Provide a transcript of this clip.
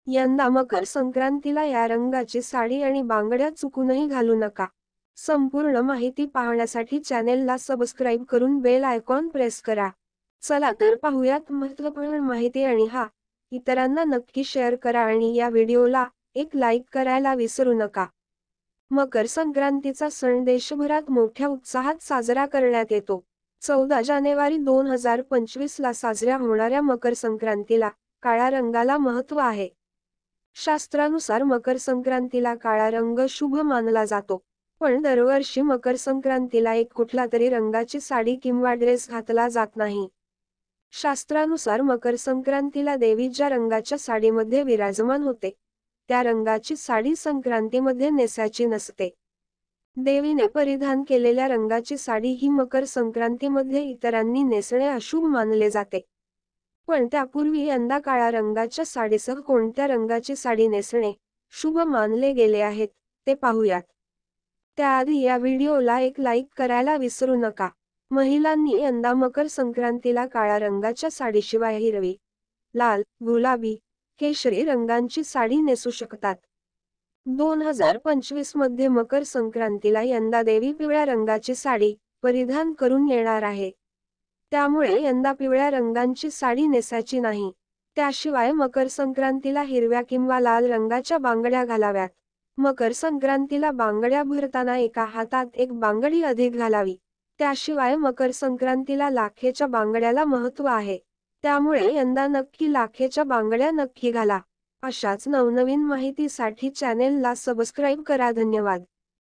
यंदा मकर संक्रांतीला या रंगाची साडी आणि बांगड्या चुकूनही घालू नका. संपूर्ण माहिती पाहण्यासाठी चॅनेलला सबस्क्राईब करून बेल आयकॉन प्रेस करा. चला तर पाहूयात महत्त्वपूर्ण माहिती आणि इतरांना नक्की शेअर करा आणि या व्हिडिओला एक लाईक करायला विसरू नका. मकर संक्रांतीचा सण देशभरात मोठ्या उत्साहात साजरा करण्यात येतो. 14 जानेवारी 2025 ला साजऱ्या होणाऱ्या मकर संक्रांतीला काळ्या रंगाला महत्त्व आहे. शास्त्रानुसार मकर संक्रांतीला काळा रंग शुभ मानला जातो. पण दरवर्षी मकर संक्रांतीला एक कुठला तरी रंगाची साडी किंवा ड्रेस घातला जात नाही. शास्त्रानुसार मकर संक्रांतीला देवी ज्या रंगाच्या साडीमध्ये विराजमान होते, त्या रंगाची साडी संक्रांतीमध्ये नेसायची नसते. देवीने परिधान केलेल्या रंगाची साडी ही मकर संक्रांतीमध्ये इतरांनी नेसणे अशुभ मानले जाते. पण त्यापूर्वी यंदा काळ्या रंगाच्या साडीसह कोणत्या रंगाची साडी नेसणे शुभ मानले गेले आहेत ते पाहूयात. त्याआधी या व्हिडिओला एक लाईक करायला विसरू नका. महिलांनी यंदा मकर संक्रांतीला काळ्या रंगाच्या साडीशिवाय हिरवी, लाल, गुलाबी, केशरी रंगांची साडी नेसू शकतात. 2025 मध्ये मकर संक्रांतीला यंदा देवी पिवळ्या रंगाची साडी परिधान करून येणार आहे. त्यामुळे यंदा पिवळ्या रंगांची साडी नेसायची नाही. त्याशिवाय मकर संक्रांतीला हिरव्या किंवा लाल रंगाच्या बांगड्या घालाव्यात. मकर संक्रांतीला बांगड्या भरताना एका हातात एक बांगडी अधिक घालावी. त्याशिवाय मकर संक्रांतीला लाखेच्या बांगड्याला महत्त्व आहे. त्यामुळे यंदा नक्की लाखेच्या बांगड्या नक्की घाला. अशाच नवनवीन माहितीसाठी चॅनेलला सबस्क्राईब करा. धन्यवाद.